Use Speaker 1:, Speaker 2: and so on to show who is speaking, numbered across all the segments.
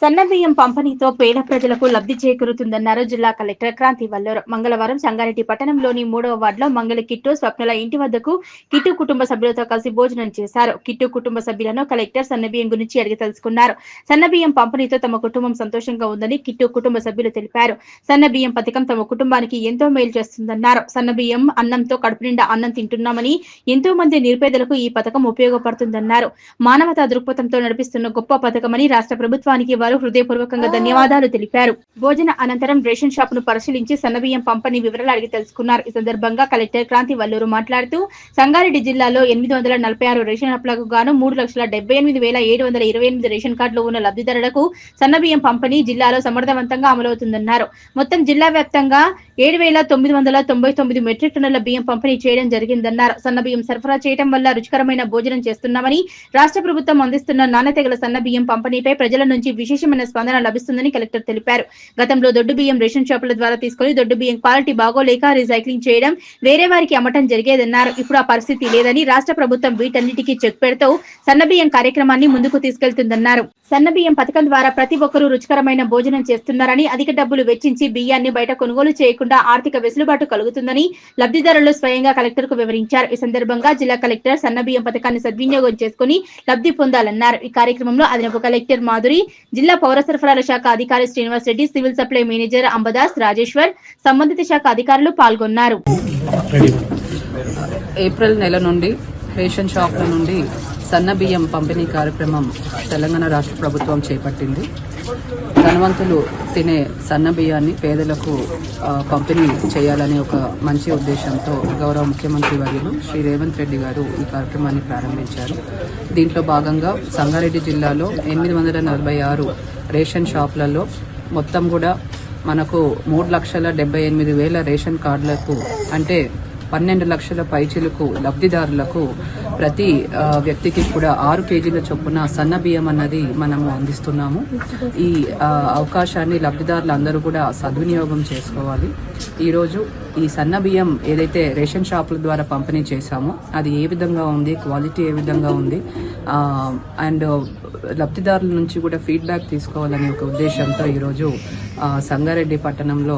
Speaker 1: సన్నబియ్యం పంపిణీతో పేద ప్రజలకు లబ్ధి చేకూరుతుందన్నారు జిల్లా కలెక్టర్ క్రాంతి వల్లూరు. మంగళవారం సంగారెడ్డి పట్టణంలోని 3వ వార్డులో మంగళ కిట్టు స్వప్నల ఇంటి వద్దకు కిట్టు కుటుంబ సభ్యులతో కలిసి భోజనం చేశారు. కిట్టు కుటుంబ సభ్యులను కలెక్టర్ సన్నబియ్యం గురించి అడిగి తెలుసుకున్నారు. సన్నబియ్యం పంపిణీతో తమ కుటుంబం సంతోషంగా ఉందని కిట్టు కుటుంబ సభ్యులు తెలిపారు. సన్నబియ్యం పథకం తమ కుటుంబానికి ఎంతో మేలు చేస్తుందన్నారు. సన్నబియ్యం అన్నంతో కడుపు నిండా అన్నం తింటున్నామని, ఎంతో మంది నిరుపేదలకు ఈ పథకం ఉపయోగపడుతుందన్నారు. మానవతా దృక్పథంతో నడిపిస్తున్న గొప్ప పథకమని రాష్ట్ర ప్రభుత్వానికి వారు హృదయపూర్వకంగా ధన్యవాదాలు తెలిపారు. భోజన అనంతరం రేషన్ షాప్ ను పరిశీలించి సన్నబియ్యం పంపిణీ వివరాలు అడిగి తెలుసుకున్నారు. ఈ సందర్భంగా కలెక్టర్ క్రాంతి వల్లూరు మాట్లాడుతూ సంగారెడ్డి జిల్లాలో 846 రేషన్ షాపులకు గాను 3,78,728 రేషన్ కార్డులు ఉన్న లబ్ధిదారులకు సన్నబియ్యం పంపిణీ జిల్లాలో సమర్థవంతంగా అమలవుతుందన్నారు. మొత్తం జిల్లా వ్యాప్తంగా 7,999 మెట్రిక్ టన్నుల బియ్యం పంపిణీ చేయడం జరిగిందన్నారు. సన్నబియ్యం సరఫరా చేయడం వల్ల రుచికరమైన భోజనం చేస్తున్నామని, రాష్ట్ర ప్రభుత్వం అందిస్తున్న నాణ్యత గల సన్నబియ్యం పంపిణీపై ప్రజల నుంచి విశేషమైన స్పందన లభిస్తుందని కలెక్టర్ తెలిపారు. గతంలో దొడ్డు బియ్యం రేషన్ షాపుల ద్వారా తీసుకుని దొడ్డు బియ్యం క్వాలిటీ బాగోలేక రీసైక్లింగ్ చేయడం, వేరే వారికి అమ్మటం జరిగేదన్నారు. ఇప్పుడు ఆ పరిస్థితి లేదని రాష్ట్ర ప్రభుత్వం వీటన్నిటికీ చెక్ పెడుతూ సన్నబియ్యం కార్యక్రమాన్ని ముందుకు తీసుకెళ్తుందన్నారు. సన్నబియ్యం పథకం ద్వారా ప్రతి ఒక్కరూ రుచికరమైన భోజనం చేస్తున్నారని, అధిక డబ్బులు వెచ్చించి బియ్యాన్ని బయట కొనుగోలు చేయకుండా ఆర్థిక వెసులుబాటు కలుగుతుందని లబ్ధిదారులు స్వయంగా కలెక్టర్ కు వివరించారు. ఈ సందర్భంగా జిల్లా కలెక్టర్ సన్నబియ్యం పథకాన్ని సద్వినియోగం చేసుకుని లబ్ధి పొందాలన్నారు. ఈ కార్యక్రమంలో అదనపు కలెక్టర్ మాధురి, జిల్లా పౌర సరఫరాల శాఖ అధికారి Srinivas Reddy, civil supply manager Ambadas, Rajeshwar, సంబంధిత శాఖ అధికారులు పాల్గొన్నారు.
Speaker 2: ఏప్రిల్ నెల నుండి రేషన్ షాప్ల నుండి సన్నబియ్యం పంపిణీ కార్యక్రమం తెలంగాణ రాష్ట్ర ప్రభుత్వం చేపట్టింది. ధనవంతులు తినే సన్నబియ్యాన్ని పేదలకు పంపిణీ చేయాలనే ఒక మంచి ఉద్దేశంతో గౌరవ ముఖ్యమంత్రి వర్యులు శ్రీ రేవంత్ రెడ్డి గారు ఈ కార్యక్రమాన్ని ప్రారంభించారు. దీంట్లో భాగంగా సంగారెడ్డి జిల్లాలో 846 రేషన్ షాపులలో మొత్తం కూడా మనకు 3,78,000 రేషన్ కార్డులకు, అంటే 12 లక్షల పైచిలకు లబ్ధిదారులకు ప్రతి వ్యక్తికి కూడా 6 కేజీల చొప్పున సన్న బియ్యం అన్నది మనము అందిస్తున్నాము. ఈ అవకాశాన్ని లబ్ధిదారులు అందరూ కూడా సద్వినియోగం చేసుకోవాలి. ఈరోజు ఈ సన్న బియ్యం ఏదైతే రేషన్ షాపుల ద్వారా పంపిణీ చేశామో అది ఏ విధంగా ఉంది, క్వాలిటీ ఏ విధంగా ఉంది, అండ్ లబ్ధిదారుల నుంచి కూడా ఫీడ్బ్యాక్ తీసుకోవాలనే ఒక ఉద్దేశంతో ఈరోజు సంగారెడ్డి పట్టణంలో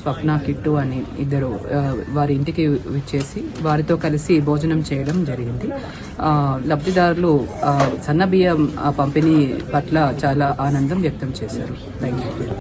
Speaker 2: స్వప్న, కిట్టు అని ఇద్దరు వారి ఇంటికి విచ్చేసి వారితో కలిసి భోజనం చేయడం జరిగింది. లబ్ధిదారులు సన్నబియ్యం పంపిణీ పట్ల చాలా ఆనందం వ్యక్తం చేశారు. Thank you.